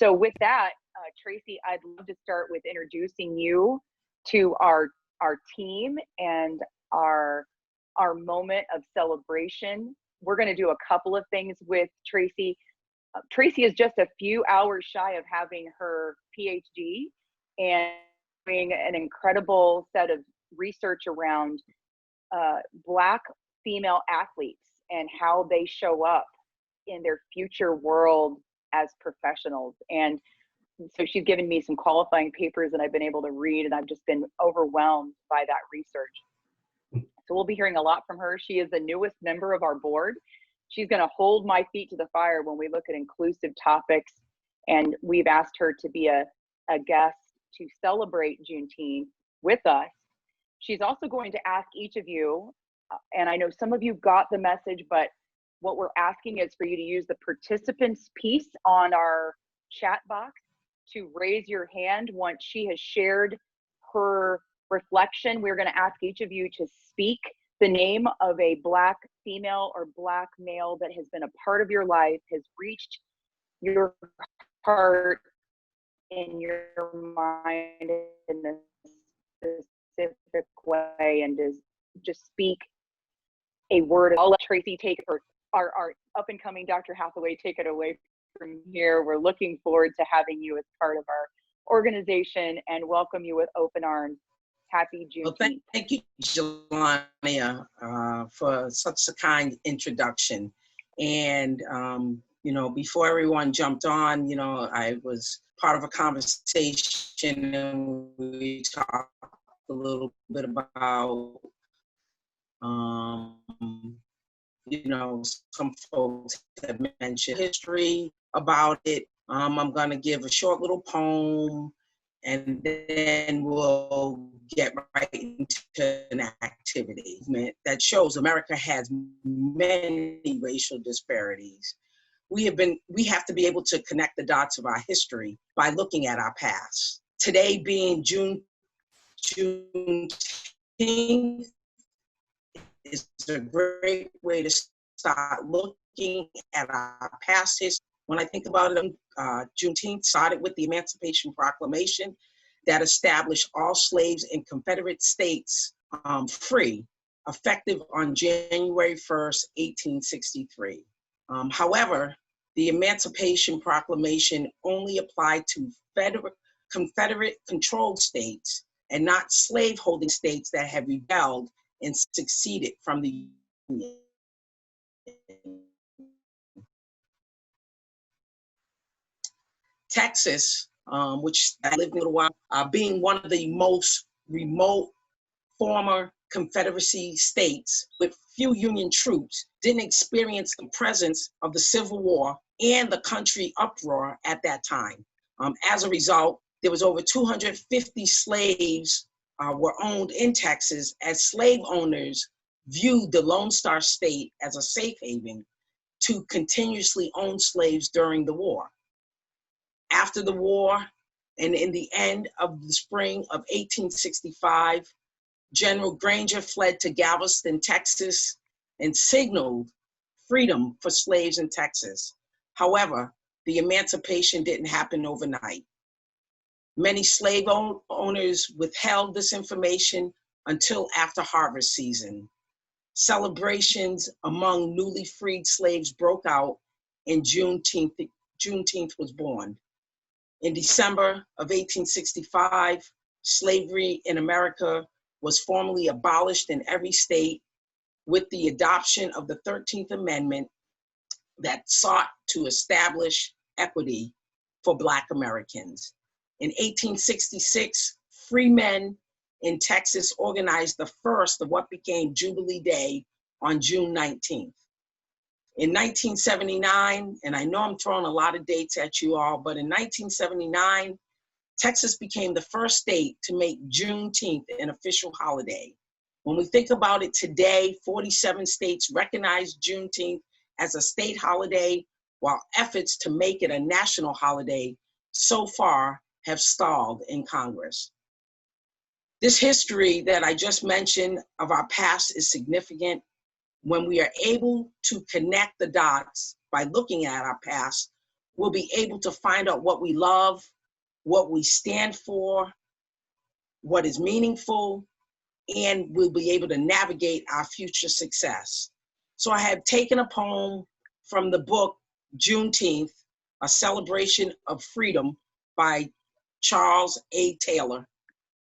So with that, Tracey, I'd love to start with introducing you to our team and our moment of celebration. We're going to do a couple of things with Tracey. Tracey is just a few hours shy of having her PhD and doing an incredible set of research around Black female athletes and how they show up in their future world as professionals. And so she's given me some qualifying papers that I've been able to read, and I've just been overwhelmed by that research. So we'll be hearing a lot from her. She is the newest member of our board. She's going to hold my feet to the fire when we look at inclusive topics, and we've asked her to be a guest to celebrate Juneteenth with us. She's also going to ask each of you, and I know some of you got the message, but what we're asking is for you to use the participants piece on our chat box to raise your hand once she has shared her reflection. We're going to ask each of you to speak the name of a Black female or Black male that has been a part of your life, has reached your heart in your mind in a specific way, and just speak a word. I'll let Tracey take it, or our up-and-coming Dr. Hathaway take it away from here. We're looking forward to having you as part of our organization and welcome you with open arms. Happy Juneteenth. Well, thank you, Jelania, for such a kind introduction. And, you know, before everyone jumped on, you know, I was part of a conversation and we talked a little bit about, you know, some folks have mentioned history about it. I'm going to give a short little poem, and then we'll get right into an activity that shows America has many racial disparities. We have to be able to connect the dots of our history by looking at our past. Today being Juneteenth is a great way to start looking at our past history. When I think about it, Juneteenth started with the Emancipation Proclamation that established all slaves in Confederate states free, effective on January 1st, 1863. However, the Emancipation Proclamation only applied to Confederate-controlled states and not slave-holding states that had rebelled and seceded from the Union. Texas, which I lived in a little while, being one of the most remote former Confederacy states with few Union troops, didn't experience the presence of the Civil War and the country uproar at that time. As a result, there was over 250 slaves were owned in Texas, as slave owners viewed the Lone Star State as a safe haven to continuously own slaves during the war. After the war, and in the end of the spring of 1865, General Granger fled to Galveston, Texas, and signaled freedom for slaves in Texas. However, the emancipation didn't happen overnight. Many slave owners withheld this information until after harvest season. Celebrations among newly freed slaves broke out, and Juneteenth was born. In December of 1865, slavery in America was formally abolished in every state with the adoption of the 13th Amendment that sought to establish equity for Black Americans. In 1866, free men in Texas organized the first of what became Jubilee Day on June 19th. In 1979, and I know I'm throwing a lot of dates at you all, but in 1979, Texas became the first state to make Juneteenth an official holiday. When we think about it today, 47 states recognize Juneteenth as a state holiday, while efforts to make it a national holiday so far have stalled in Congress. This history that I just mentioned of our past is significant. When we are able to connect the dots by looking at our past, we'll be able to find out what we love, what we stand for, what is meaningful, and we'll be able to navigate our future success. So I have taken a poem from the book Juneteenth, A Celebration of Freedom by Charles A. Taylor.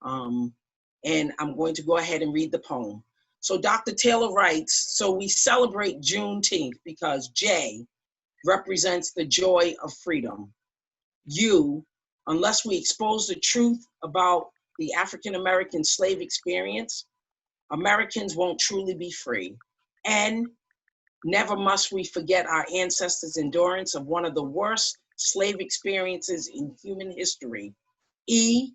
And I'm going to go ahead and read the poem. So Dr. Taylor writes, so we celebrate Juneteenth because J represents the joy of freedom. U, unless we expose the truth about the African-American slave experience, Americans won't truly be free. And never must we forget our ancestors' endurance of one of the worst slave experiences in human history. E,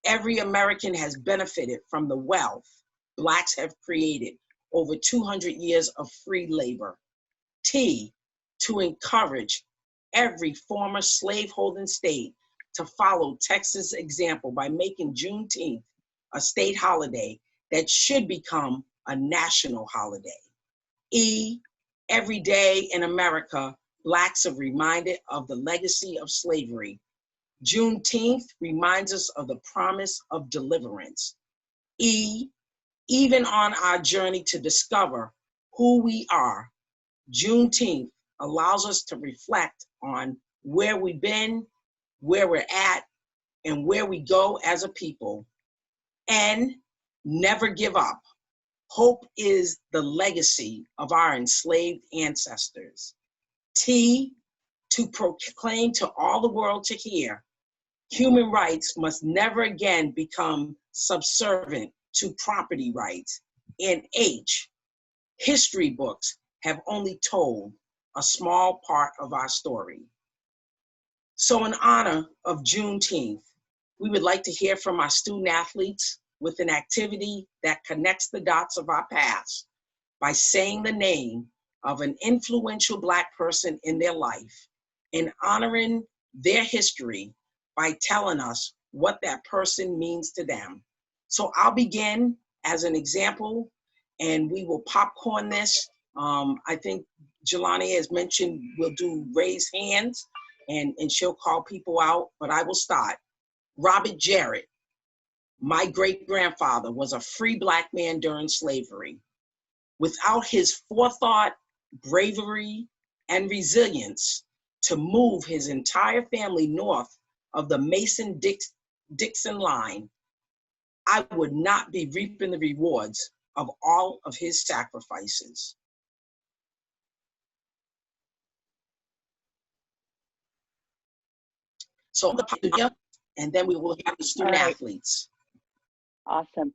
every American has benefited from the wealth Blacks have created over 200 years of free labor. T, to encourage every former slaveholding state to follow Texas' example by making Juneteenth a state holiday that should become a national holiday. E, every day in America, Blacks are reminded of the legacy of slavery. Juneteenth reminds us of the promise of deliverance. E, even on our journey to discover who we are, Juneteenth allows us to reflect on where we've been, where we're at, and where we go as a people. And never give up. Hope is the legacy of our enslaved ancestors. T, to proclaim to all the world to hear, human rights must never again become subservient to property rights. And H, history books have only told a small part of our story. So in honor of Juneteenth, we would like to hear from our student athletes with an activity that connects the dots of our past by saying the name of an influential Black person in their life and honoring their history by telling us what that person means to them. So I'll begin as an example, and we will popcorn this. I think Jelani has mentioned we'll do raise hands, and she'll call people out, but I will start. Robert Jarrett, my great-grandfather, was a free Black man during slavery. Without his forethought, bravery, and resilience to move his entire family north of the Mason-Dixon line, I would not be reaping the rewards of all of his sacrifices. So I'm going to and then we will have the student athletes. Awesome.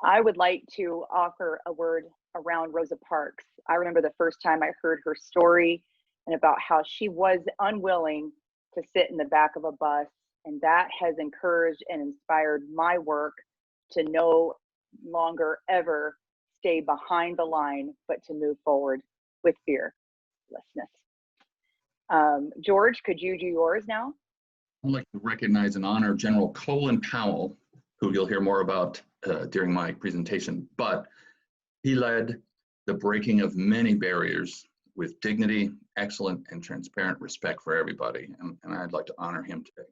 I would like to offer a word around Rosa Parks. I remember the first time I heard her story and about how she was unwilling to sit in the back of a bus, and that has encouraged and inspired my work to no longer ever stay behind the line, but to move forward with fearlessness. George, could you do yours now? I'd like to recognize and honor General Colin Powell, who you'll hear more about during my presentation, but he led the breaking of many barriers with dignity, excellent, and transparent respect for everybody, and I'd like to honor him today.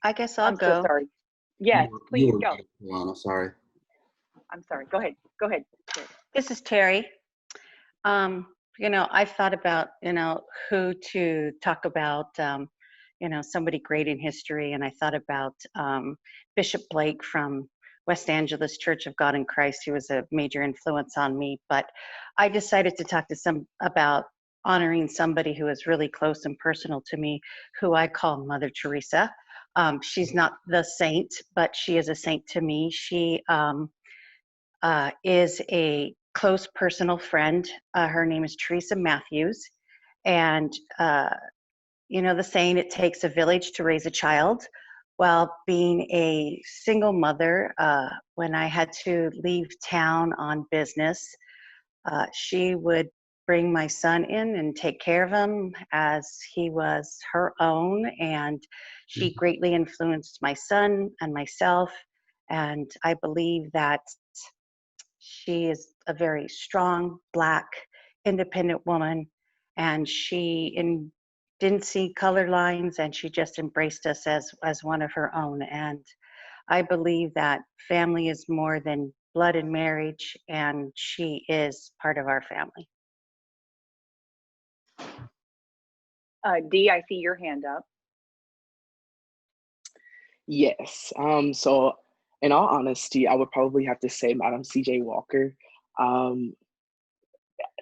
I guess I'll go. So sorry. Yes, please go. Alana, sorry. I'm sorry. Go ahead. Go ahead. This is Terry. You know, I've thought about, who to talk about, somebody great in history. And I thought about Bishop Blake from West Angeles Church of God in Christ, who was a major influence on me. But I decided to talk to about honoring somebody who is really close and personal to me, who I call Mother Teresa. She's not the saint, but she is a saint to me. She is a close personal friend. Her name is Teresa Matthews. And, the saying, it takes a village to raise a child. Well, being a single mother, when I had to leave town on business, she would bring my son in and take care of him as he was her own. And she greatly influenced my son and myself. And I believe that she is a very strong, Black, independent woman. And didn't see color lines, and she just embraced us as one of her own. And I believe that family is more than blood and marriage, and she is part of our family. Dee, I see your hand up. Yes. So in all honesty, I would probably have to say Madam C.J. Walker.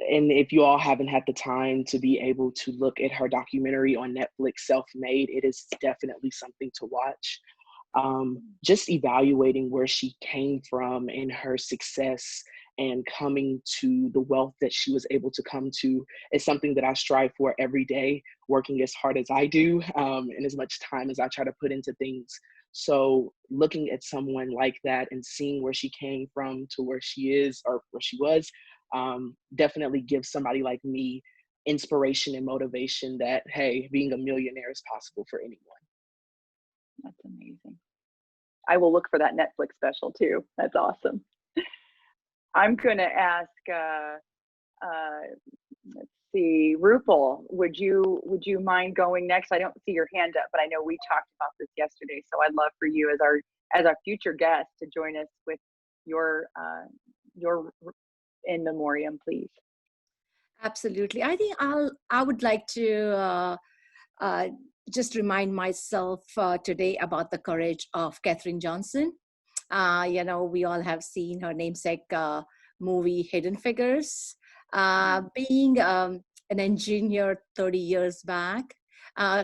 And if you all haven't had the time to be able to look at her documentary on Netflix, Self-Made, it is definitely something to watch. Just evaluating where she came from and her success and coming to the wealth that she was able to come to is something that I strive for every day, working as hard as I do and as much time as I try to put into things. So looking at someone like that and seeing where she came from to where she is or where she was definitely gives somebody like me inspiration and motivation that, hey, being a millionaire is possible for anyone. That's amazing. I will look for that Netflix special too. That's awesome. I'm going to ask, let's see, Rupal, would you mind going next? I don't see your hand up, but I know we talked about this yesterday, so I'd love for you as our future guest to join us with your in memoriam, please. Absolutely. I think I would like to just remind myself today about the courage of Katherine Johnson. We all have seen her namesake movie Hidden Figures. Being an engineer 30 years back,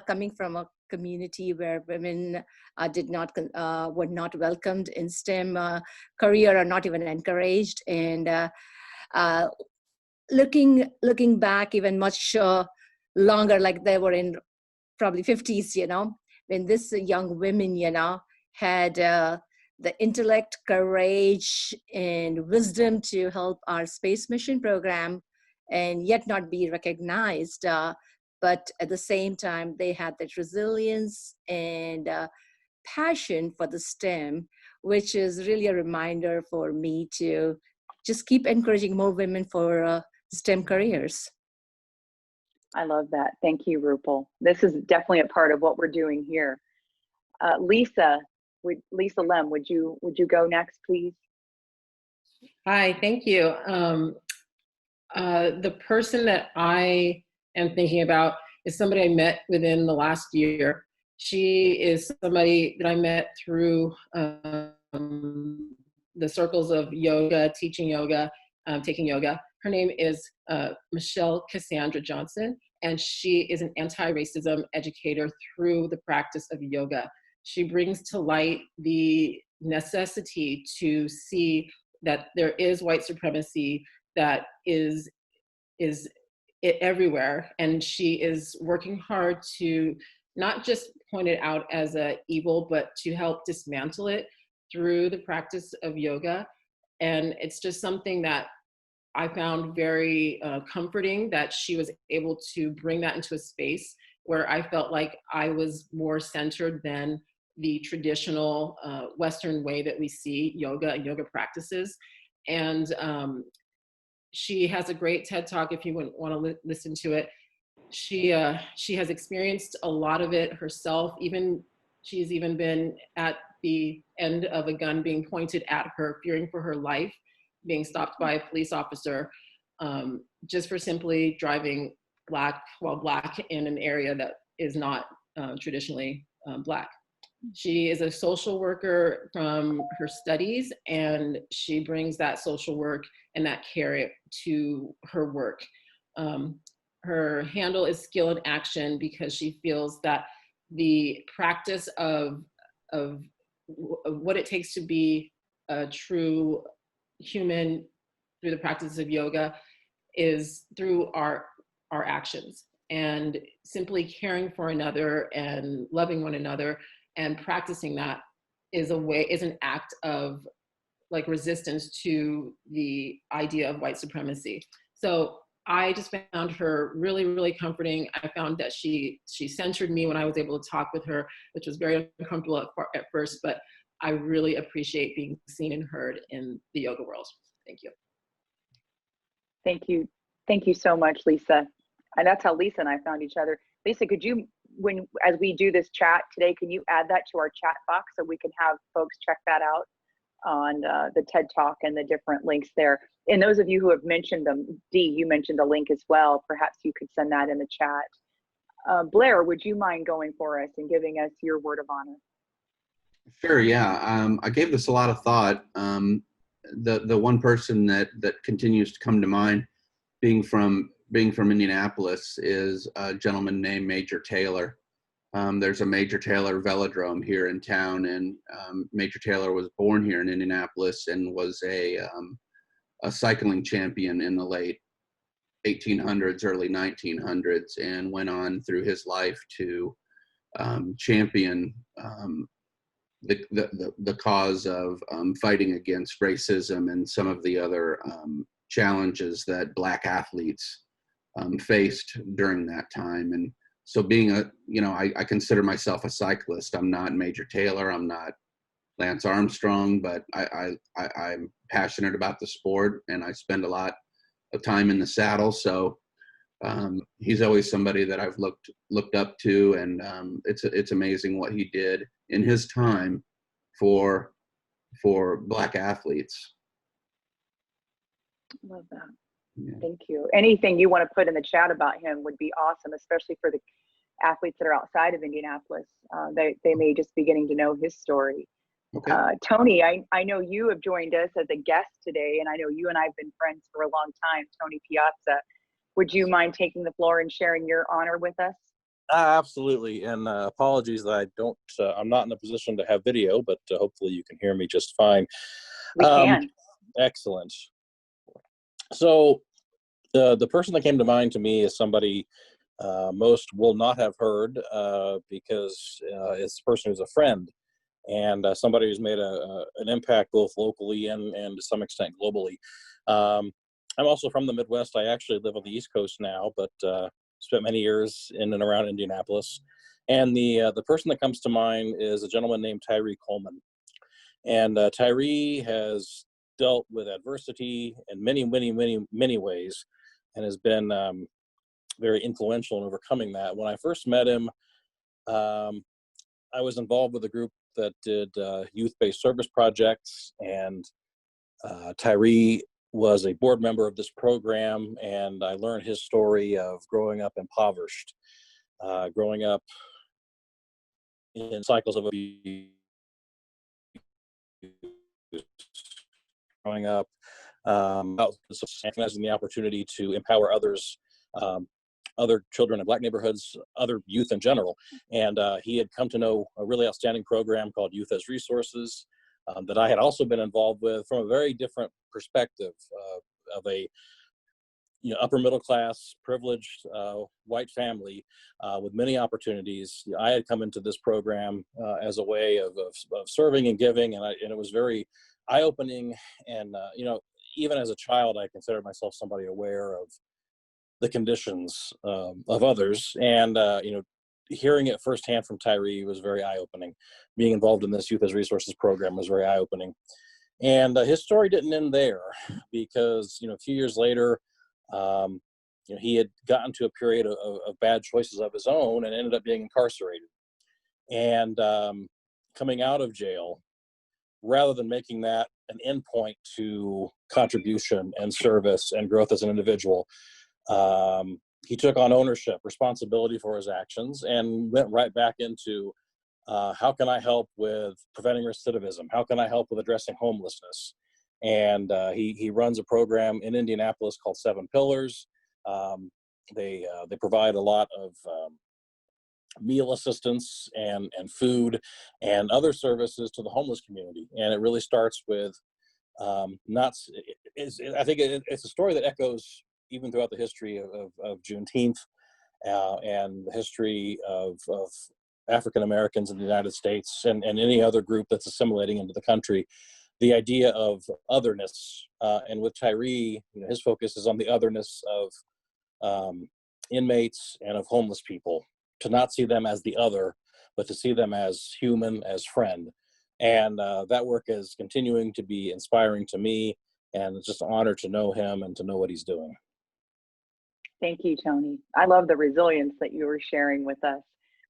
coming from a community where women were not welcomed in STEM career or not even encouraged, and looking back even much longer, like they were in probably 50s, when this young women, had the intellect, courage, and wisdom to help our space mission program and yet not be recognized. But at the same time, they had that resilience and passion for the STEM, which is really a reminder for me to just keep encouraging more women for STEM careers. I love that. Thank you, Rupal. This is definitely a part of what we're doing here. Lisa Lem, would you go next, please? Hi, thank you. The person that I am thinking about is somebody I met within the last year. She is somebody that I met through the circles of yoga, teaching yoga, taking yoga. Her name is Michelle Cassandra Johnson, and she is an anti-racism educator through the practice of yoga. She brings to light the necessity to see that there is white supremacy that is everywhere, and she is working hard to not just point it out as an evil, but to help dismantle it through the practice of yoga. And it's just something that I found very comforting, that she was able to bring that into a space where I felt like I was more centered than the traditional Western way that we see yoga and yoga practices. And she has a great TED Talk if you wouldn't want to listen to it. She has experienced a lot of it herself. She's even been at the end of a gun being pointed at her, fearing for her life, being stopped by a police officer just for simply driving black in an area that is not traditionally Black. She is a social worker from her studies, and she brings that social work and that care to her work. Her handle is skill in action, because she feels that the practice of what it takes to be a true human through the practice of yoga is through our actions, and simply caring for another and loving one another and practicing that is an act of like resistance to the idea of white supremacy. So I just found her really, really comforting. I found that she centered me when I was able to talk with her, which was very uncomfortable at first, but I really appreciate being seen and heard in the yoga world. Thank you. Thank you. Thank you so much, Lisa. And that's how Lisa and I found each other. Lisa, could you, as we do this chat today, can you add that to our chat box so we can have folks check that out on the TED Talk and the different links there? And those of you who have mentioned them, Dee, you mentioned the link as well. Perhaps you could send that in the chat. Blair, would you mind going for us and giving us your word of honor? Sure, yeah. I gave this a lot of thought. The one person that continues to come to mind, being from Indianapolis, is a gentleman named Major Taylor. There's a Major Taylor velodrome here in town, and Major Taylor was born here in Indianapolis and was a cycling champion in the late 1800s, early 1900s, and went on through his life to champion the cause of fighting against racism and some of the other challenges that Black athletes faced during that time. And so being I consider myself a cyclist. I'm not Major Taylor, I'm not Lance Armstrong, but I'm passionate about the sport and I spend a lot of time in the saddle. So he's always somebody that I've looked up to, and it's amazing what he did in his time for Black athletes. Love that. Yeah. Thank you. Anything you want to put in the chat about him would be awesome, especially for the athletes that are outside of Indianapolis. They may just be getting to know his story. Okay. Tony, I know you have joined us as a guest today, and I know you and I have been friends for a long time, Tony Piazza. Would you mind taking the floor and sharing your honor with us? Absolutely, and apologies that I don't, I'm not in a position to have video, but hopefully you can hear me just fine. We can. Excellent. So the person that came to mind to me is somebody most will not have heard because it's a person who's a friend and somebody who's made an impact both locally and to some extent globally. I'm also from the Midwest. I actually live on the East Coast now, but spent many years in and around Indianapolis. And the person that comes to mind is a gentleman named Tyree Coleman. And Tyree has dealt with adversity in many, many, many, many ways and has been very influential in overcoming that. When I first met him, I was involved with a group that did youth-based service projects, and Tyree was a board member of this program, and I learned his story of growing up impoverished, growing up in cycles of abuse, growing up, recognizing the opportunity to empower others, other children in Black neighborhoods, other youth in general. And he had come to know a really outstanding program called Youth as Resources that I had also been involved with from a very different perspective of a upper middle class, privileged white family with many opportunities. I had come into this program as a way of serving and giving, and it was very eye-opening. And even as a child, I considered myself somebody aware of the conditions of others, and hearing it firsthand from Tyree was very eye-opening. Being involved in this Youth as Resources program was very eye-opening. And his story didn't end there, because a few years later, he had gotten to a period of bad choices of his own and ended up being incarcerated. And coming out of jail, rather than making that an endpoint to contribution and service and growth as an individual, he took on ownership, responsibility for his actions, and went right back into how can I help with preventing recidivism? How can I help with addressing homelessness? And he runs a program in Indianapolis called 7 Pillars. They provide a lot of meal assistance and food and other services to the homeless community. And it really starts with I think it's a story that echoes even throughout the history of Juneteenth and the history of African Americans in the United States and any other group that's assimilating into the country. The idea of otherness, and with Tyree, his focus is on the otherness of inmates and of homeless people, to not see them as the other, but to see them as human, as friend. And that work is continuing to be inspiring to me, and it's just an honor to know him and to know what he's doing. Thank you, Tony. I love the resilience that you were sharing with us.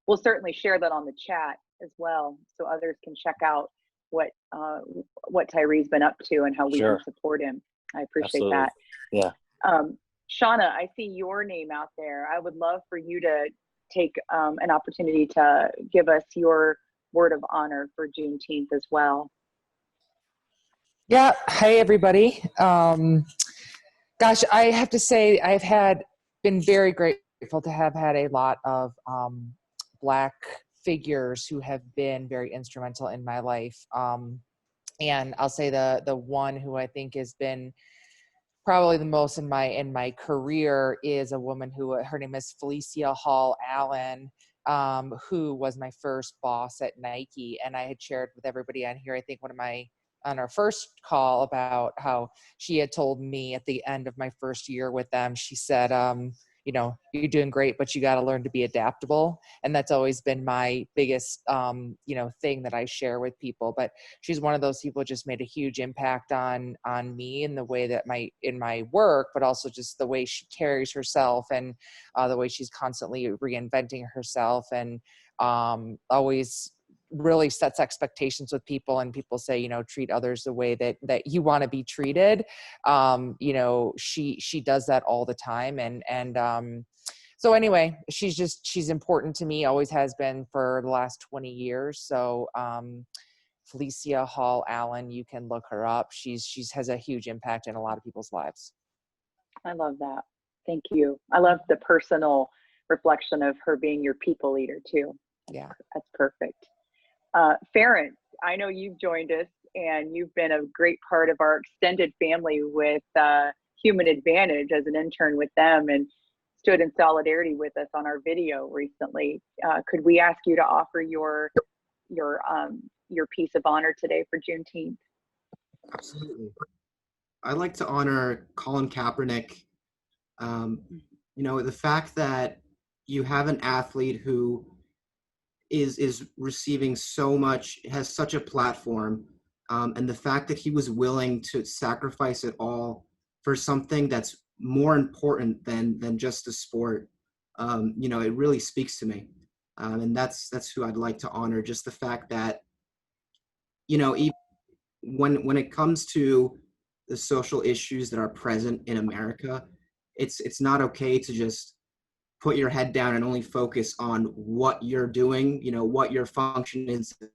We'll certainly share that on the chat as well, so others can check out what Tyree's been up to and how we Sure. can support him. I appreciate Absolutely. that. Yeah. Shauna, I see your name out there. I would love for you to take an opportunity to give us your word of honor for Juneteenth as well. Yeah. Hi, everybody. Gosh, I have to say I've been very grateful to have had a lot of Black figures who have been very instrumental in my life. And I'll say the one who I think has been probably the most in my career is a woman who, her name is Felicia Hall Allen, who was my first boss at Nike. And I had shared with everybody on here, I think on our first call, about how she had told me at the end of my first year with them, she said, you're doing great, but you got to learn to be adaptable. And that's always been my biggest, thing that I share with people. But she's one of those people who just made a huge impact on me in the way that in my work, but also just the way she carries herself and the way she's constantly reinventing herself, and always really sets expectations with people, and people say, treat others the way that you want to be treated. She does that all the time. And so anyway, she's important to me, always has been for the last 20 years. So, Felicia Hall Allen, you can look her up. She's has a huge impact in a lot of people's lives. I love that. Thank you. I love the personal reflection of her being your people leader too. Yeah. That's perfect. Farron, I know you've joined us and you've been a great part of our extended family with Human Advantage as an intern with them, and stood in solidarity with us on our video recently. Could we ask you to offer your piece of honor today for Juneteenth? Absolutely. I'd like to honor Colin Kaepernick. The fact that you have an athlete who is receiving so much, has such a platform, and the fact that he was willing to sacrifice it all for something that's more important than just a sport, it really speaks to me. And that's who I'd like to honor. Just the fact that, even when it comes to the social issues that are present in America, it's not okay to just put your head down and only focus on what you're doing, what your function is in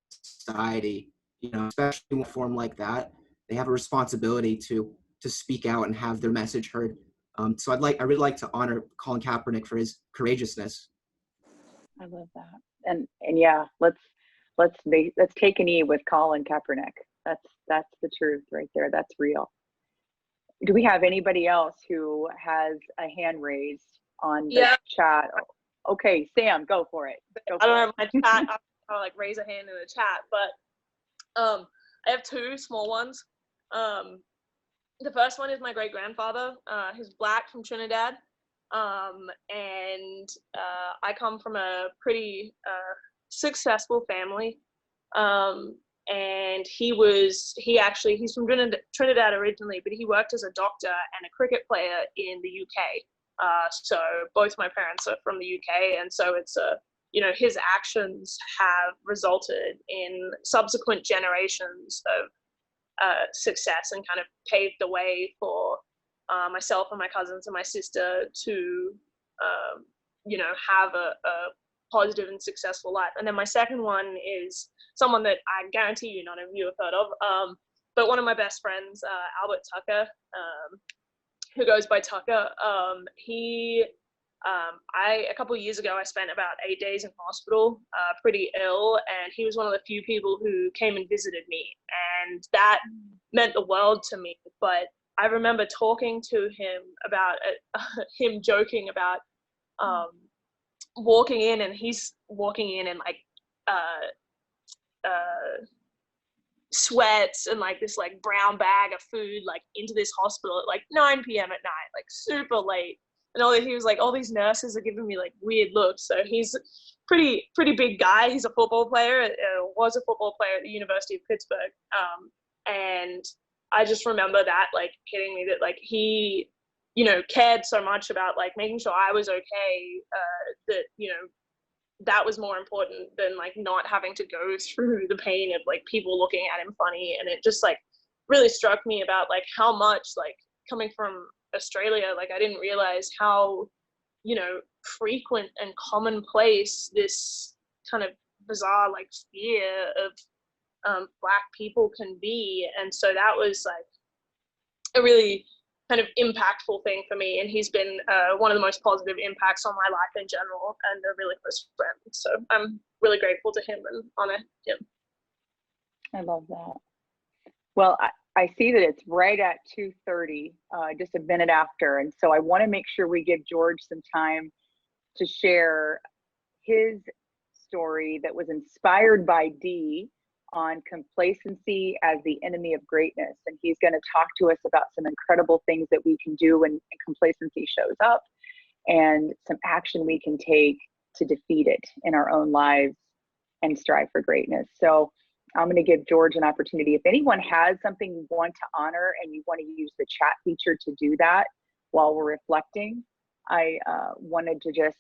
society, especially in a form like that. They have a responsibility to speak out and have their message heard. So I really like to honor Colin Kaepernick for his courageousness. I love that. And yeah, let's take an E with Colin Kaepernick. That's the truth right there. That's real. Do we have anybody else who has a hand raised on the chat? Okay, Sam, go for it. I don't have my chat. I'll raise a hand in the chat, but I have two small ones. The first one is my great grandfather. He's Black from Trinidad, and I come from a pretty successful family. And he's from Trinidad originally, but he worked as a doctor and a cricket player in the UK. So both my parents are from the UK, and so it's his actions have resulted in subsequent generations of success, and kind of paved the way for myself and my cousins and my sister to have a positive and successful life. And then my second one is someone that I guarantee you none of you have heard of, but one of my best friends, Albert Tucker, who goes by Tucker. A couple of years ago, I spent about 8 days in hospital, pretty ill, and he was one of the few people who came and visited me, and that meant the world to me. But I remember talking to him about him joking about walking in, and he's walking in sweats and like this like brown bag of food like into this hospital at like 9 p.m. at night, like super late. And he was like, all these nurses are giving me like weird looks. So he's pretty big guy. He's a football player, was a football player at the University of Pittsburgh. And I just remember that like hitting me, that like he, you know, cared so much about like making sure I was okay, that, you know, that was more important than like not having to go through the pain of like people looking at him funny. And it just like really struck me about like how much, like coming from Australia, like I didn't realize how, you know, frequent and commonplace this kind of bizarre like fear of Black people can be. And so that was like a really kind of impactful thing for me. And he's been one of the most positive impacts on my life in general, and a really close friend. So I'm really grateful to him and honor him. I love that. Well, I see that it's right at 2:30, just a minute after. And so I want to make sure we give George some time to share his story that was inspired by Dee on complacency as the enemy of greatness. And he's going to talk to us about some incredible things that we can do when complacency shows up, and some action we can take to defeat it in our own lives and strive for greatness. So I'm going to give George an opportunity. If anyone has something you want to honor and you want to use the chat feature to do that while we're reflecting, I wanted to just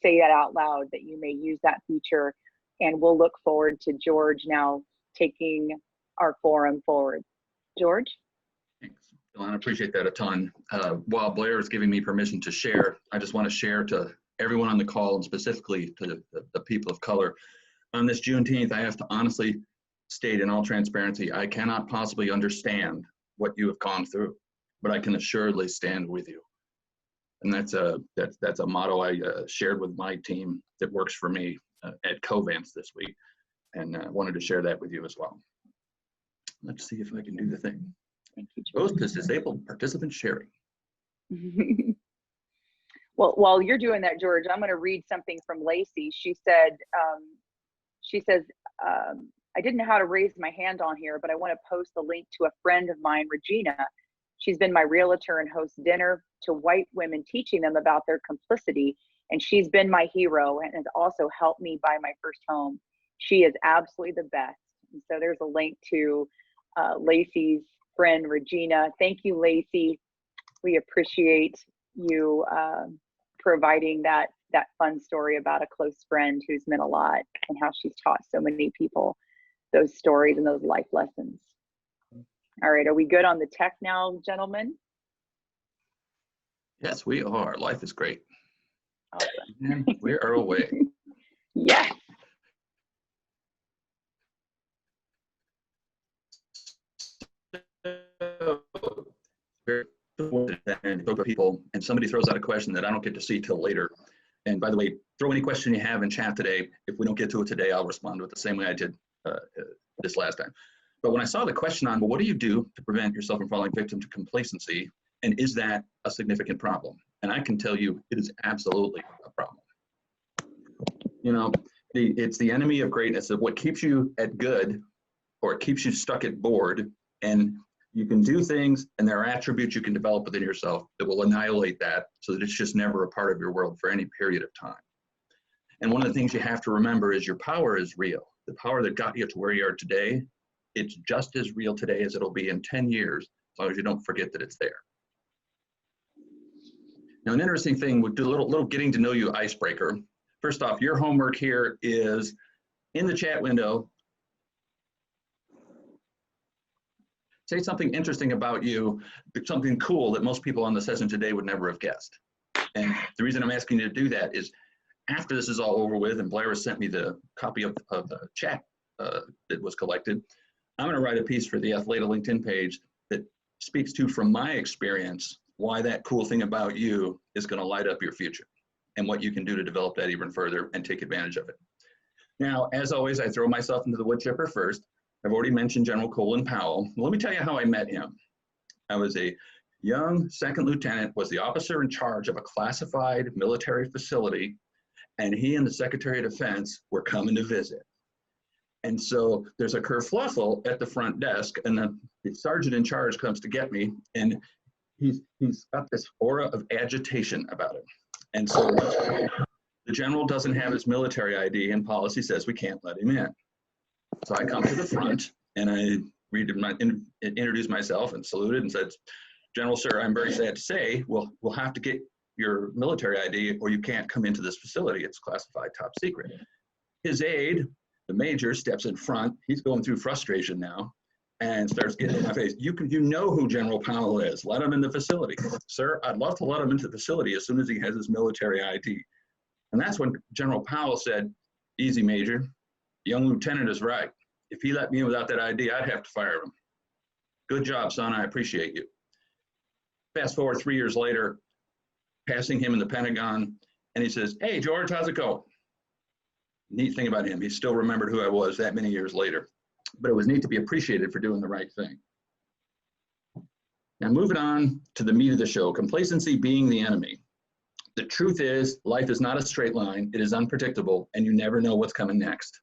say that out loud, that you may use that feature, and we'll look forward to George now taking our forum forward. George? Thanks, Dylan. I appreciate that a ton. While Blair is giving me permission to share, I just want to share to everyone on the call, and specifically to the people of color. On this Juneteenth, I have to honestly state in all transparency, I cannot possibly understand what you have gone through, but I can assuredly stand with you. And that's a motto I shared with my team that works for me at Covance this week, and wanted to share that with you as well. Let's see if I can do the thing. Thank you, George. Both as disabled participant sharing. Well, while you're doing that, George, I'm going to read something from Lacey. She said, I didn't know how to raise my hand on here, but I want to post the link to a friend of mine, Regina. She's been my realtor and hosts dinner to white women, teaching them about their complicity. And she's been my hero and has also helped me buy my first home. She is absolutely the best. And so there's a link to Lacey's friend, Regina. Thank you, Lacey. We appreciate you providing that fun story about a close friend who's meant a lot, and how she's taught so many people those stories and those life lessons. All right, are we good on the tech now, gentlemen? Yes, we are. Life is great. Awesome. We are away. Yes. People, and somebody throws out a question that I don't get to see till later. And by the way, throw any question you have in chat today. If we don't get to it today, I'll respond to it the same way I did this last time. But when I saw the question on, well, what do you do to prevent yourself from falling victim to complacency? And is that a significant problem? And I can tell you it is absolutely a problem. You know, it's the enemy of greatness, of what keeps you at good, or it keeps you stuck at bored. And you can do things, and there are attributes you can develop within yourself that will annihilate that, so that it's just never a part of your world for any period of time. And one of the things you have to remember is your power is real. The power that got you to where you are today, it's just as real today as it'll be in 10 years, as long as you don't forget that it's there. Now, an interesting thing, we'll do a little getting to know you icebreaker. First off, your homework here is in the chat window. Say something interesting about you, something cool that most people on the session today would never have guessed. And the reason I'm asking you to do that is, after this is all over with, and Blair has sent me the copy of the chat that was collected, I'm going to write a piece for the athLEDA LinkedIn page that speaks to, from my experience, why that cool thing about you is going to light up your future, and what you can do to develop that even further and take advantage of it. Now, as always, I throw myself into the wood chipper first. I've already mentioned General Colin Powell. Well, let me tell you how I met him. I was a young second lieutenant, was the officer in charge of a classified military facility, and he and the Secretary of Defense were coming to visit. And so there's a kerfluffle at the front desk, and then the sergeant in charge comes to get me, and he's got this aura of agitation about him. And so the general doesn't have his military ID, and policy says we can't let him in. So I come to the front, and I introduced myself and saluted and said, General, sir, I'm very sad to say, we'll have to get your military ID or you can't come into this facility. It's classified top secret. His aide, the major, steps in front. He's going through frustration now and starts getting in my face. You know who General Powell is. Let him in the facility. Sir, I'd love to let him into the facility as soon as he has his military ID. And that's when General Powell said, easy, Major. The young lieutenant is right. If he let me in without that ID, I'd have to fire him. Good job, son. I appreciate you. Fast forward 3 years later, passing him in the Pentagon, and he says, hey, George, how's it going? Neat thing about him, he still remembered who I was that many years later. But it was neat to be appreciated for doing the right thing. Now, moving on to the meat of the show, complacency being the enemy. The truth is, life is not a straight line. It is unpredictable, and you never know what's coming next.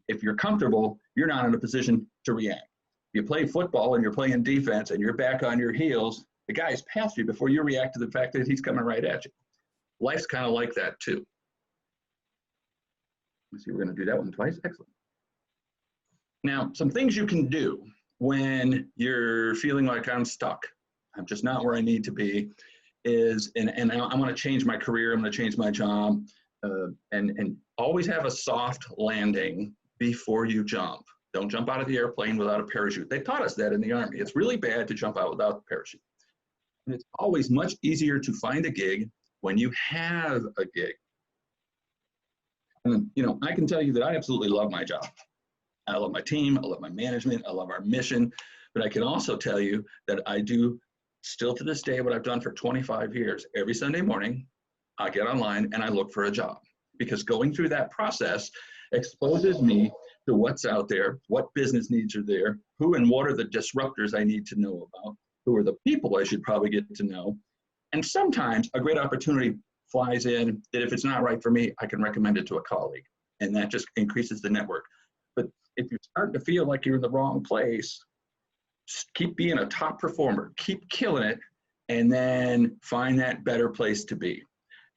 If you're comfortable, you're not in a position to react. You play football and you're playing defense and you're back on your heels, the guy's past you before you react to the fact that he's coming right at you. Life's kind of like that too. Let's see, we're going to do that one twice. Excellent. Now, some things you can do when you're feeling like I'm stuck, I'm just not where I need to be, is, and I'm going to change my career, I'm going to change my job, and always have a soft landing before you jump. Don't jump out of the airplane without a parachute. They taught us that in the Army. It's really bad to jump out without a parachute. And it's always much easier to find a gig when you have a gig. And, you know, I can tell you that I absolutely love my job. I love my team, I love my management, I love our mission, but I can also tell you that I do still to this day what I've done for 25 years. Every Sunday morning, I get online and I look for a job, because going through that process exposes me to what's out there, what business needs are there, who and what are the disruptors I need to know about, who are the people I should probably get to know. And sometimes a great opportunity flies in that if it's not right for me, I can recommend it to a colleague, and that just increases the network. But if you're starting to feel like you're in the wrong place, just keep being a top performer, keep killing it, and then find that better place to be.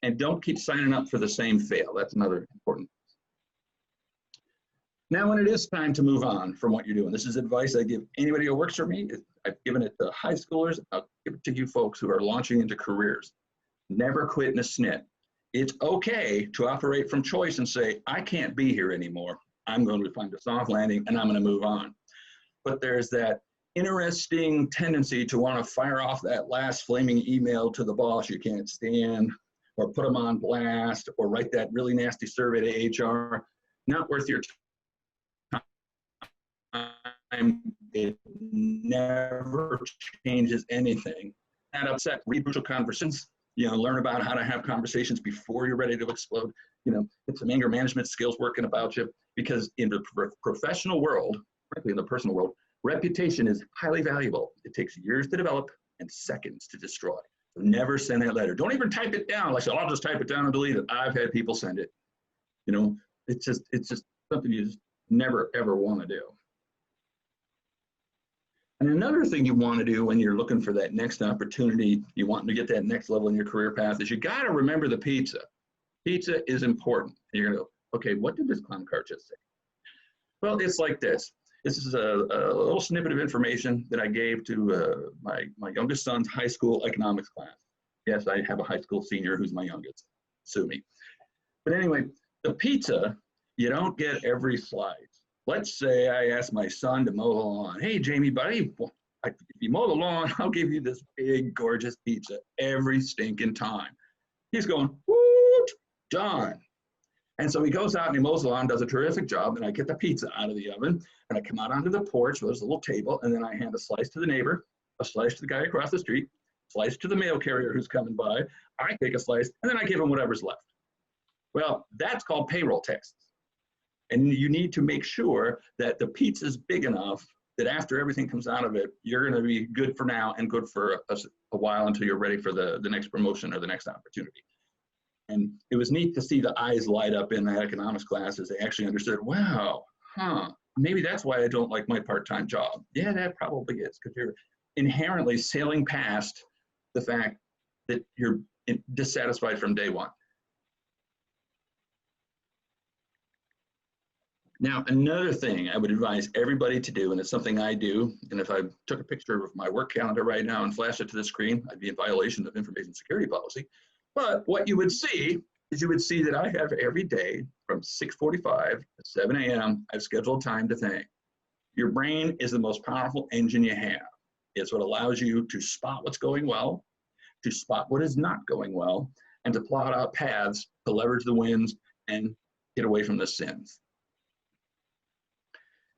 And don't keep signing up for the same fail. That's another important. Now, when it is time to move on from what you're doing, this is advice I give anybody who works for me. I've given it to high schoolers. I'll give it to you folks who are launching into careers. Never quit in a snit. It's okay to operate from choice and say, I can't be here anymore. I'm going to find a soft landing and I'm going to move on. But there's that interesting tendency to want to fire off that last flaming email to the boss you can't stand, or put them on blast, or write that really nasty survey to HR. Not worth your time. It never changes anything. That upset, read brutal conversations, learn about how to have conversations before you're ready to explode. Get some anger management skills working about you, because in the professional world, frankly in the personal world, reputation is highly valuable. It takes years to develop and seconds to destroy. So never send that letter. Don't even type it down. Like, I'll just type it down and delete it. I've had people send it. It's just something you just never ever want to do. And another thing you want to do when you're looking for that next opportunity, you want to get that next level in your career path, is you got to remember the pizza. Pizza is important. And you're going to go, okay, what did this clown car just say? Well, it's like this. This is a little snippet of information that I gave to my youngest son's high school economics class. Yes, I have a high school senior who's my youngest. Sue me. But anyway, the pizza, you don't get every slice. Let's say I ask my son to mow the lawn. Hey, Jamie, buddy, if you mow the lawn, I'll give you this big, gorgeous pizza every stinking time. He's going, woot, done. And so he goes out and he mows the lawn, does a terrific job, and I get the pizza out of the oven, and I come out onto the porch where there's a little table, and then I hand a slice to the neighbor, a slice to the guy across the street, a slice to the mail carrier who's coming by, I take a slice, and then I give him whatever's left. Well, that's called payroll taxes. And you need to make sure that the pizza's big enough that after everything comes out of it, you're going to be good for now and good for a while until you're ready for the next promotion or the next opportunity. And it was neat to see the eyes light up in that economics class as they actually understood, wow, maybe that's why I don't like my part-time job. Yeah, that probably is, because you're inherently sailing past the fact that you're dissatisfied from day one. Now, another thing I would advise everybody to do, and it's something I do, and if I took a picture of my work calendar right now and flashed it to the screen, I'd be in violation of information security policy. But what you would see is you would see that I have every day from 6:45 to 7 a.m., I've scheduled time to think. Your brain is the most powerful engine you have. It's what allows you to spot what's going well, to spot what is not going well, and to plot out paths to leverage the wins and get away from the sins.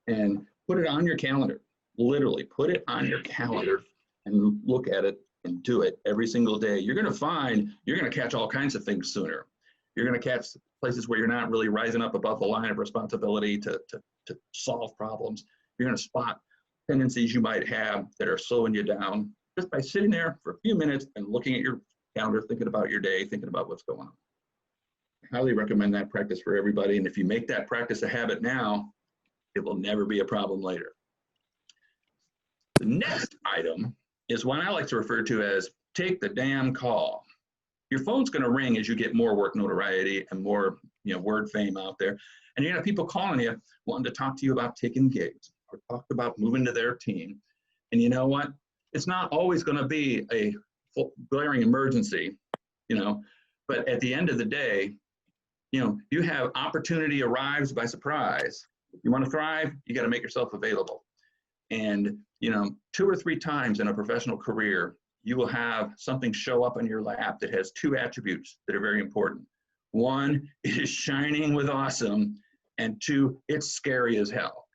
And put it on your calendar. Literally put it on your calendar and look at it and do it every single day. You're going to find you're going to catch all kinds of things sooner. You're going to catch places where you're not really rising up above the line of responsibility to solve problems. You're going to spot tendencies you might have that are slowing you down just by sitting there for a few minutes and looking at your calendar, thinking about your day, thinking about what's going on. I highly recommend that practice for everybody. And if you make that practice a habit now, it will never be a problem later. The next item is one I like to refer to as take the damn call. Your phone's going to ring as you get more work notoriety and more word fame out there. And you're going to have people calling you wanting to talk to you about taking gigs or talk about moving to their team. And you know what? It's not always going to be a glaring emergency, but at the end of the day, you have opportunity arrives by surprise. You want to thrive, you got to make yourself available. And, 2 or 3 times in a professional career, you will have something show up on your lap that has 2 attributes that are very important. 1, it is shining with awesome, and 2, it's scary as hell.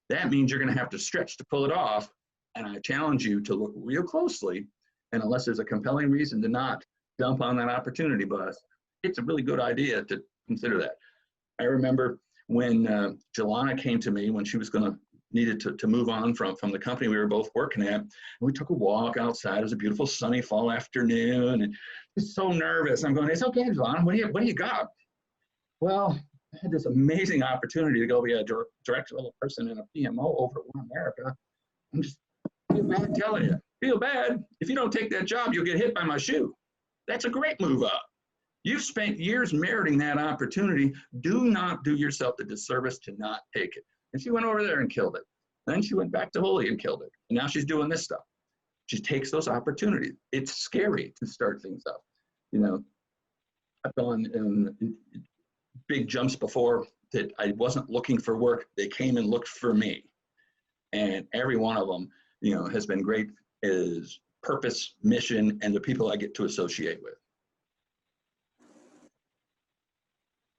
That means you're going to have to stretch to pull it off, and I challenge you to look real closely, and unless there's a compelling reason to not jump on that opportunity bus, it's a really good idea to consider that. I remember when Jelana came to me when she was needed to move on from the company we were both working at. And we took a walk outside. It was a beautiful sunny fall afternoon, and I was so nervous. I'm going, it's okay, Jelana, what do you got? Well, I had this amazing opportunity to go be a director level person in a PMO over at One America. I'm just feel bad telling you. Feel bad. If you don't take that job, you'll get hit by my shoe. That's a great move up. You've spent years meriting that opportunity. Do not do yourself the disservice to not take it. And she went over there and killed it. Then she went back to Holy and killed it. And now she's doing this stuff. She takes those opportunities. It's scary to start things up. I've gone in big jumps before that I wasn't looking for work. They came and looked for me. And every one of them, has been great as purpose, mission, and the people I get to associate with.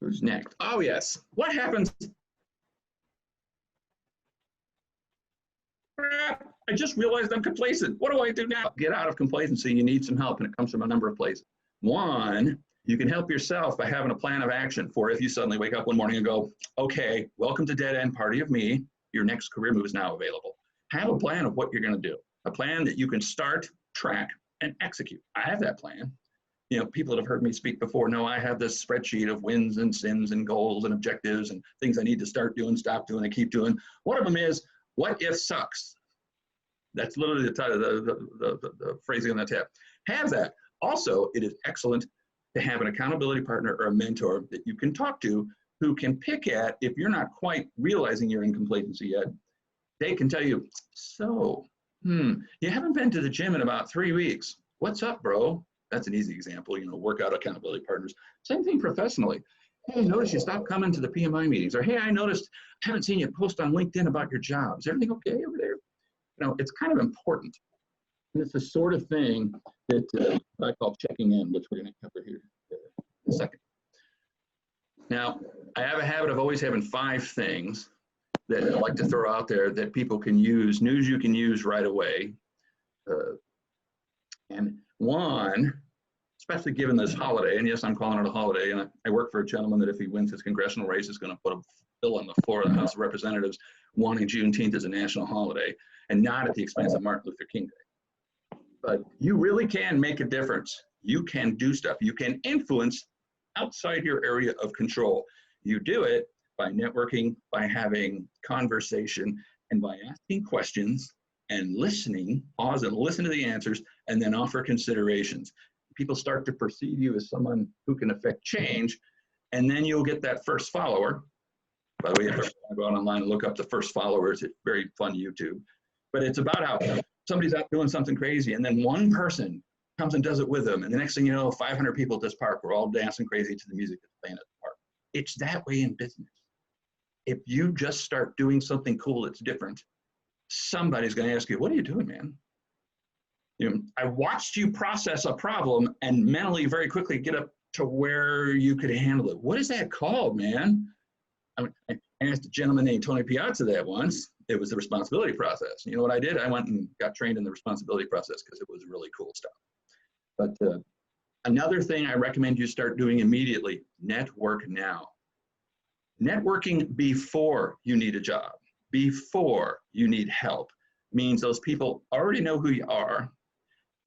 Who's next? Oh, yes. What happens? I just realized I'm complacent. What do I do now? Get out of complacency. You need some help, and it comes from a number of places. 1, you can help yourself by having a plan of action for if you suddenly wake up one morning and go, okay, welcome to Dead End Party of Me. Your next career move is now available. Have a plan of what you're going to do, a plan that you can start, track, and execute. I have that plan. People that have heard me speak before know I have this spreadsheet of wins and sins and goals and objectives and things I need to start doing, stop doing, and keep doing. One of them is, what if sucks? That's literally the title, the phrasing on the tab. Have that. Also, it is excellent to have an accountability partner or a mentor that you can talk to who can pick at if you're not quite realizing you're in complacency yet. They can tell you, so, you haven't been to the gym in about 3 weeks. What's up, bro? That's an easy example, workout accountability partners. Same thing professionally. Hey, I noticed you stopped coming to the PMI meetings. Or, hey, I noticed I haven't seen you post on LinkedIn about your job. Is everything okay over there? It's kind of important. And it's the sort of thing that I call checking in, which we're going to cover here in a second. Now, I have a habit of always having 5 things that I like to throw out there that people can use, news you can use right away. And 1, especially given this holiday, and yes, I'm calling it a holiday, and I work for a gentleman that if he wins his congressional race is going to put a bill on the floor of the House of Representatives wanting Juneteenth as a national holiday, and not at the expense of Martin Luther King Day. But you really can make a difference. You can do stuff. You can influence outside your area of control. You do it by networking, by having conversation, and by asking questions and listening, pause and listen to the answers, and then offer considerations. People start to perceive you as someone who can affect change, and then you'll get that first follower. By the way, if you go online and look up the first followers, it's very fun YouTube. But it's about how somebody's out doing something crazy, and then one person comes and does it with them, and the next thing you know, 500 people at this park were all dancing crazy to the music that's playing at the park. It's that way in business. If you just start doing something cool that's different, somebody's going to ask you, what are you doing, man? You know, I watched you process a problem and mentally very quickly get up to where you could handle it. What is that called, man? I asked a gentleman named Tony Piazza that once. It was the responsibility process. You know what I did? I went and got trained in the responsibility process because it was really cool stuff. But another thing I recommend you start doing immediately, network now. Networking before you need a job, before you need help, means those people already know who you are,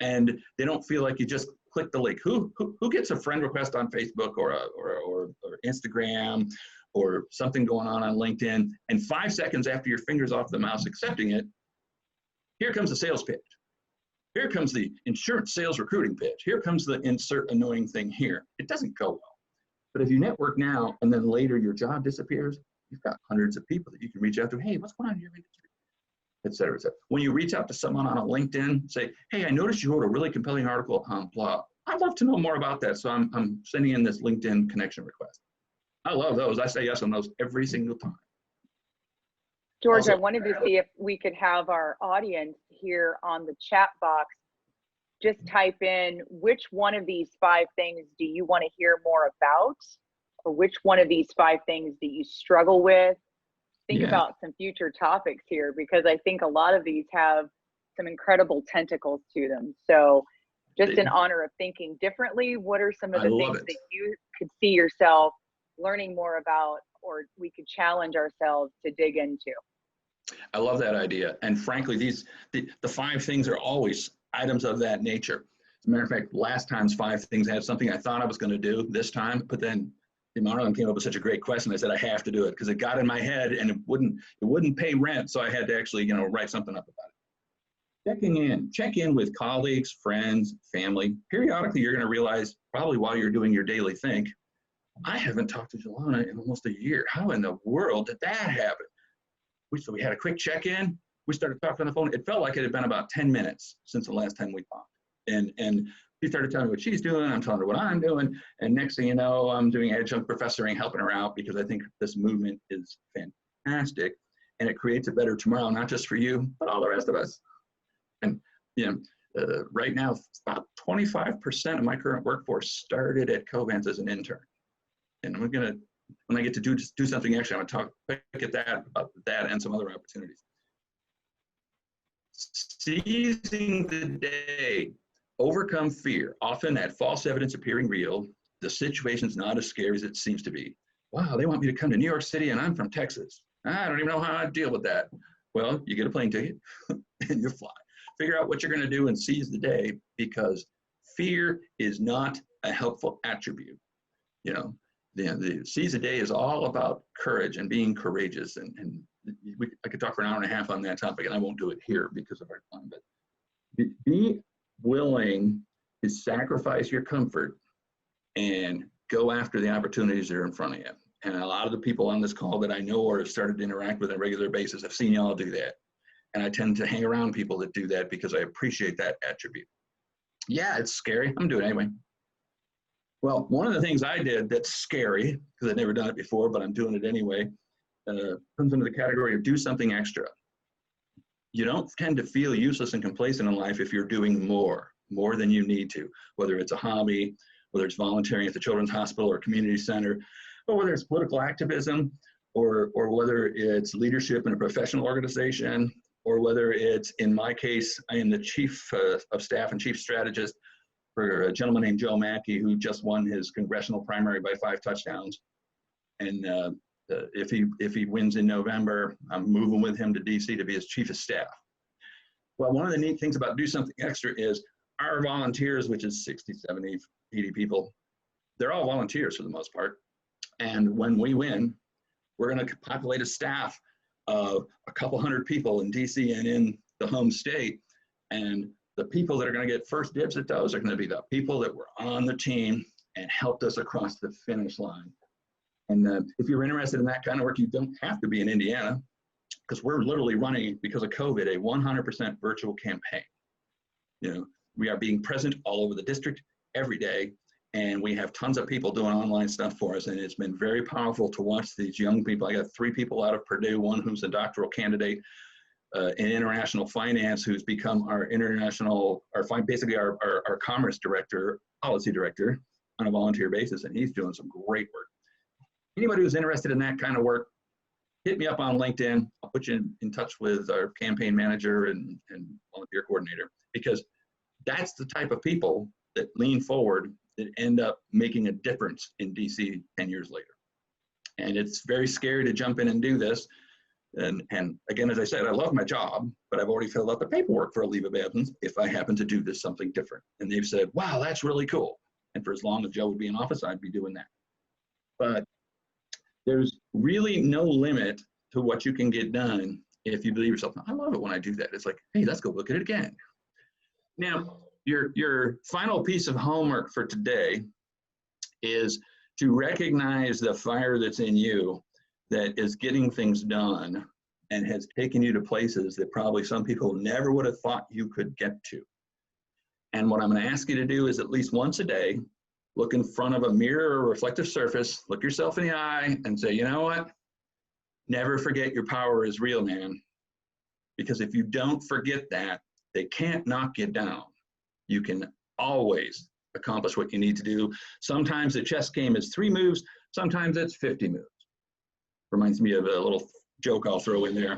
and they don't feel like you just click the link. Who gets a friend request on Facebook or Instagram or something going on LinkedIn, and 5 seconds after your finger's off the mouse accepting it, here comes the sales pitch. Here comes the insurance sales recruiting pitch. Here comes the insert annoying thing here. It doesn't go well. But if you network now and then later your job disappears, you've got hundreds of people that you can reach out to. Hey, what's going on in your industry? Et cetera, et cetera. When you reach out to someone on a LinkedIn, say, hey, I noticed you wrote a really compelling article on blah. I'd love to know more about that. So I'm sending in this LinkedIn connection request. I love those. I say yes on those every single time. George, Also, I wanted to see if we could have our audience here on the chat box just type in which one of these 5 things do you want to hear more about, or which one of these 5 things do you struggle with. Think about some future topics here, because I think a lot of these have some incredible tentacles to them. So just in honor of thinking differently, what are some of the things that you could see yourself learning more about, or we could challenge ourselves to dig into? I love that idea. And frankly, the 5 things are always items of that nature. As a matter of fact, last time's 5 things had something I thought I was going to do this time, but then Marlon came up with such a great question. I said, I have to do it because it got in my head and it wouldn't pay rent. So I had to actually, write something up about it. Check in with colleagues, friends, family. Periodically, you're going to realize probably while you're doing your daily think, I haven't talked to Jelana in almost a year. How in the world did that happen? So we had a quick check-in. We started talking on the phone. It felt like it had been about 10 minutes since the last time we talked. And she started telling me what she's doing. I'm telling her what I'm doing. And next thing you know, I'm doing adjunct professoring, helping her out because I think this movement is fantastic. And it creates a better tomorrow, not just for you, but all the rest of us. And right now, about 25% of my current workforce started at Covance as an intern. And we're going to, when I get to do something extra, I'm going to talk about that and some other opportunities. Seizing the day, overcome fear. Often that false evidence appearing real, the situation's not as scary as it seems to be. Wow, they want me to come to New York City and I'm from Texas. I don't even know how I'd deal with that. Well, you get a plane ticket and you fly. Figure out what you're going to do and seize the day, because fear is not a helpful attribute. The seize the day is all about courage and being courageous. And I could talk for an hour and a half on that topic, and I won't do it here because of our time. But be willing to sacrifice your comfort and go after the opportunities that are in front of you. And a lot of the people on this call that I know or have started to interact with on a regular basis have seen y'all do that. And I tend to hang around people that do that because I appreciate that attribute. Yeah, it's scary. I'm doing it anyway. Well, one of the things I did that's scary, because I've never done it before, but I'm doing it anyway, comes into the category of do something extra. You don't tend to feel useless and complacent in life if you're doing more than you need to, whether it's a hobby, whether it's volunteering at the Children's Hospital or community center, or whether it's political activism, or whether it's leadership in a professional organization, or whether it's, in my case, I am the chief of staff and chief strategist for a gentleman named Joe Mackey, who just won his congressional primary by 5 touchdowns. And if he wins in November, I'm moving with him to DC to be his chief of staff. Well, one of the neat things about Do Something Extra is our volunteers, which is 60, 70, 80 people, they're all volunteers for the most part. And when we win, We're going to populate a staff of a couple hundred people in DC and in the home state. And the people that are going to get first dibs at those are going to be the people that were on the team and helped us across the finish line. And if you're interested in that kind of work, you don't have to be in Indiana, because we're literally running, because of COVID, a 100% virtual campaign. You know, we are being present all over the district every day, and we have tons of people doing online stuff for us, and it's been very powerful to watch these young people. I got 3 people out of Purdue, one who's a doctoral candidate in international finance, who's become our international, basically our commerce director, policy director on a volunteer basis, and he's doing some great work. Anybody who's interested in that kind of work, hit me up on LinkedIn. I'll put you in touch with our campaign manager and volunteer coordinator, because that's the type of people that lean forward that end up making a difference in DC 10 years later. And it's very scary to jump in and do this. And again, as I said, I love my job, but I've already filled out the paperwork for a leave of absence if I happen to do this something different. And they've said, wow, that's really cool. And for as long as Joe would be in office, I'd be doing that. But there's really no limit to what you can get done if you believe yourself. I love it when I do that. It's like, hey, let's go look at it again. Now, your final piece of homework for today is to recognize the fire that's in you that is getting things done and has taken you to places that probably some people never would have thought you could get to. And what I'm going to ask you to do is at least once a day, look in front of a mirror or reflective surface, look yourself in the eye and say, you know what? Never forget your power is real, man. Because if you don't forget that, they can't knock you down. You can always accomplish what you need to do. Sometimes the chess game is 3 moves, sometimes it's 50 moves. Reminds me of a little joke I'll throw in there.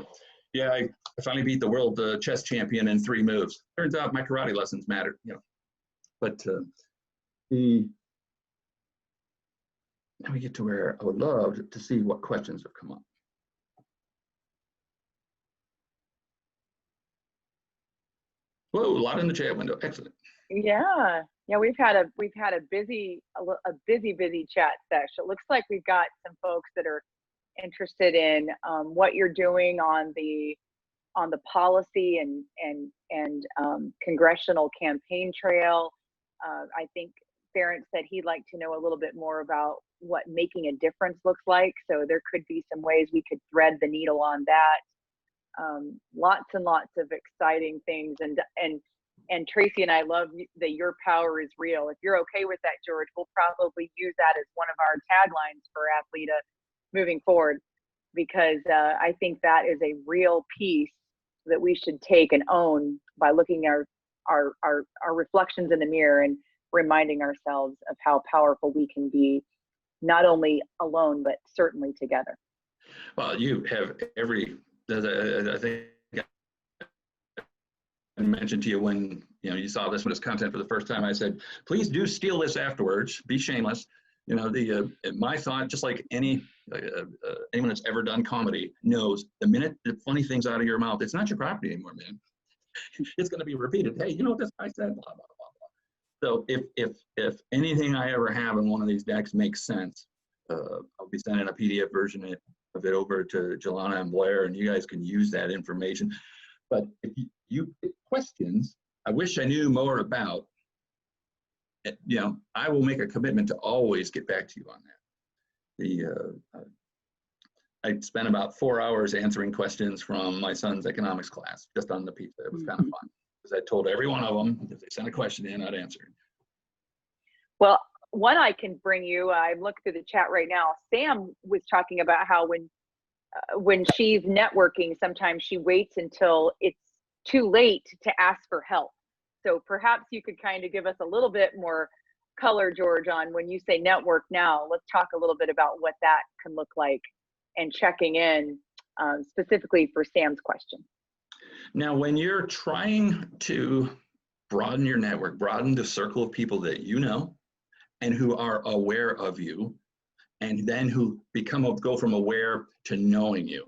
Yeah, I finally beat the world chess champion in 3 moves. Turns out my karate lessons mattered, you know. But now we get to where I would love to see what questions have come up. Whoa, a lot in the chat window. Excellent. Yeah, we've had a busy chat session. It looks like we've got some folks that are interested in what you're doing on the policy and congressional campaign trail. I think Ference said he'd like to know a little bit more about what making a difference looks like. So there could be some ways we could thread the needle on that. Lots and lots of exciting things. And Tracey and I love that your power is real. If you're okay with that, George, we'll probably use that as one of our taglines for athLEDA moving forward, because I think that is a real piece that we should take and own by looking at our reflections in the mirror and reminding ourselves of how powerful we can be, not only alone, but certainly together. Well, you have I think I mentioned to you when you saw this content for the first time, I said, please do steal this afterwards, be shameless. My thought, just like anyone that's ever done comedy knows, the minute the funny thing's out of your mouth, it's not your property anymore, man. It's going to be repeated. Hey, you know what this guy said? Blah, blah, blah, blah. So if anything I ever have in one of these decks makes sense, I'll be sending a PDF version of it over to Jelana and Blair, and you guys can use that information. But if you get questions, I wish I knew more about, I will make a commitment to always get back to you on that. I spent about 4 hours answering questions from my son's economics class, just on the pizza. It was kind of fun, because I told every one of them, if they sent a question in, I'd answer it. Well, one I can bring you, I look through the chat right now. Sam was talking about how when she's networking, sometimes she waits until it's too late to ask for help. So perhaps you could kind of give us a little bit more color, George, on when you say network now. Let's talk a little bit about what that can look like and checking in specifically for Sam's question. Now, when you're trying to broaden your network, broaden the circle of people that you know and who are aware of you, and then who go from aware to knowing you,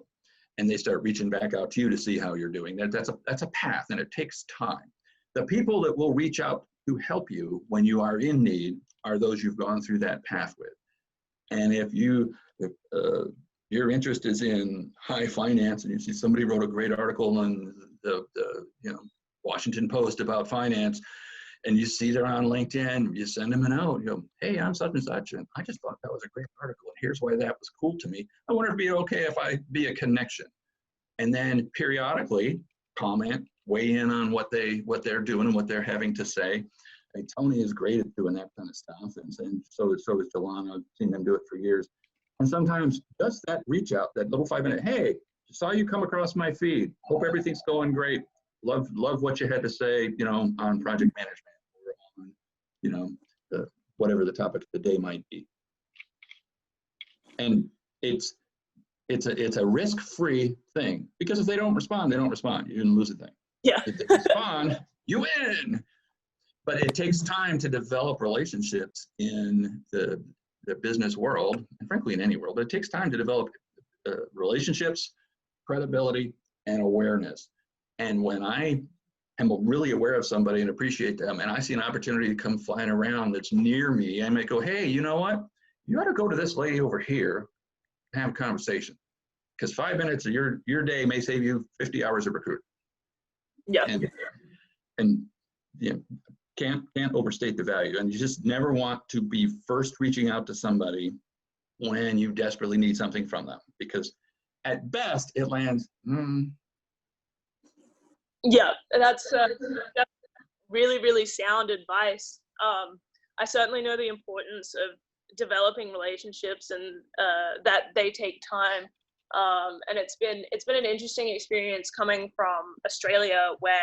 and they start reaching back out to you to see how you're doing. That's a path, and it takes time. The people that will reach out to help you when you are in need are those you've gone through that path with. And if your interest is in high finance, and you see somebody wrote a great article on the Washington Post about finance, and you see they're on LinkedIn, you send them a note, you go, hey, I'm such and such, and I just thought that was a great article, and here's why that was cool to me. I wonder if it'd be okay if I be a connection. And then periodically comment, weigh in on what they're doing and what they're having to say. And Tony is great at doing that kind of stuff, and so is Delana. I've seen them do it for years. And sometimes just that reach out, that little 5-minute, hey, saw you come across my feed. Hope everything's going great. Love what you had to say, on project management or on, whatever the topic of the day might be. And it's a risk-free thing, because if they don't respond, they don't respond. You didn't lose a thing. Yeah. If they respond, you win. But it takes time to develop relationships in the business world, and frankly in any world. But it takes time to develop relationships, credibility, and awareness. And when I am really aware of somebody and appreciate them, and I see an opportunity to come flying around that's near me, I might go, hey, you know what? You ought to go to this lady over here and have a conversation. Because 5 minutes of your day may save you 50 hours of recruiting. Yeah. And can't overstate the value. And you just never want to be first reaching out to somebody when you desperately need something from them, because at best it lands. Yeah, that's really, really sound advice. I certainly know the importance of developing relationships, and that they take time. And it's been an interesting experience coming from Australia, where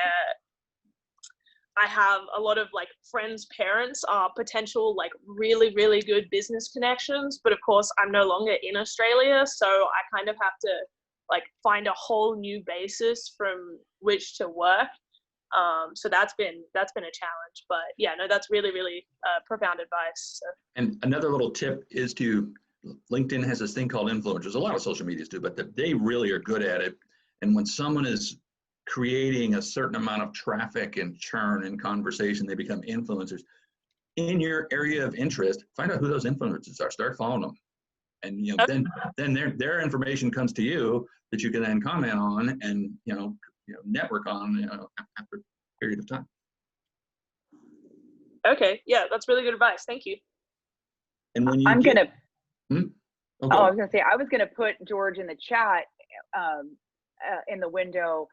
I have a lot of friends' parents are potential really, really good business connections, but of course I'm no longer in Australia, so I kind of have to find a whole new basis from which to work. So that's been a challenge, but yeah, no, that's really, really profound advice. So. And another little tip is LinkedIn has this thing called influencers. A lot of social medias do, but they really are good at it. And when someone is creating a certain amount of traffic and churn and conversation, they become influencers. In your area of interest, find out who those influencers are. Start following them, and then their information comes to you that you can then comment on and network on after a period of time. Okay, yeah, that's really good advice. Thank you. And when you I was gonna say, I was gonna put George in the chat in the window.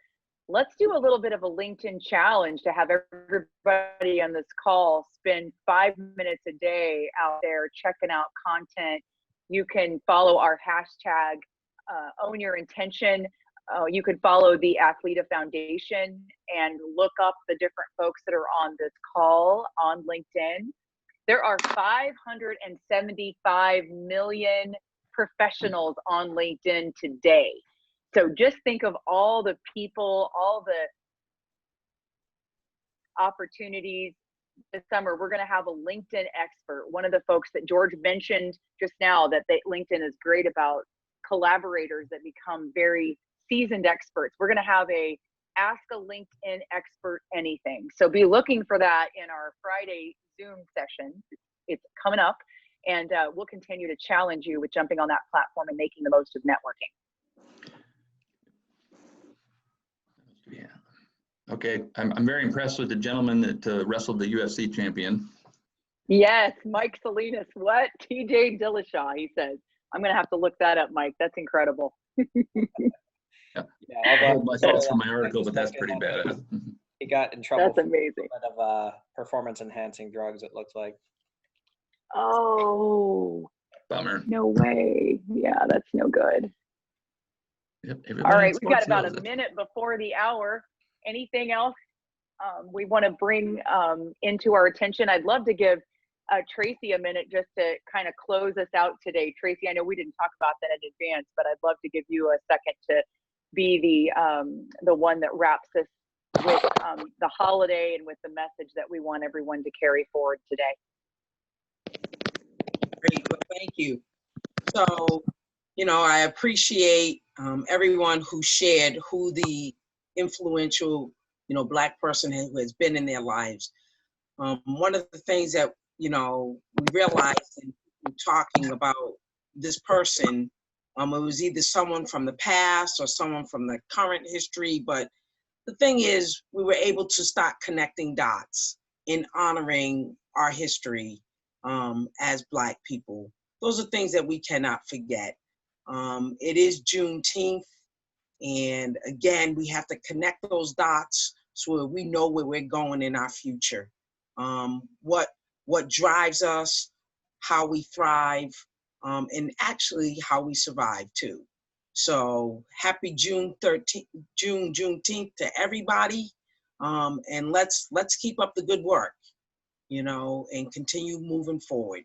Let's do a little bit of a LinkedIn challenge to have everybody on this call spend 5 minutes a day out there checking out content. You can follow our hashtag Own Your Intention. You can follow the athLEDA Foundation and look up the different folks that are on this call on LinkedIn. There are 575 million professionals on LinkedIn today. So just think of all the people, all the opportunities. This summer, we're going to have a LinkedIn expert. One of the folks that George mentioned just now, that LinkedIn is great about collaborators that become very seasoned experts. We're going to have a Ask a LinkedIn Expert Anything. So be looking for that in our Friday Zoom session. It's coming up, and we'll continue to challenge you with jumping on that platform and making the most of networking. Yeah. Okay. I'm very impressed with the gentleman that wrestled the UFC champion. Yes, Mike Salinas. What? TJ Dillashaw, he says. I'm going to have to look that up, Mike. That's incredible. Yeah, I hold myself for my article, but that's pretty bad. He got in trouble. That's amazing. Of performance-enhancing drugs, it looks like. Oh. Bummer. No way. Yeah, that's no good. Yep, all right, we've got about a minute before the hour. Anything else we want to bring into our attention? I'd love to give Tracey a minute just to kind of close us out today. Tracey, I know we didn't talk about that in advance, but I'd love to give you a second to be the one that wraps us with the holiday and with the message that we want everyone to carry forward today. Great, well, thank you. So, I appreciate everyone who shared who the influential, Black person who has been in their lives. One of the things that, we realized in talking about this person It was either someone from the past or someone from the current history. But the thing is, we were able to start connecting dots in honoring our history as Black people. Those are things that we cannot forget. It is Juneteenth. And again, we have to connect those dots so that we know where we're going in our future. What drives us, how we thrive, and actually how we survive too. So happy Juneteenth to everybody. And let's keep up the good work, and continue moving forward.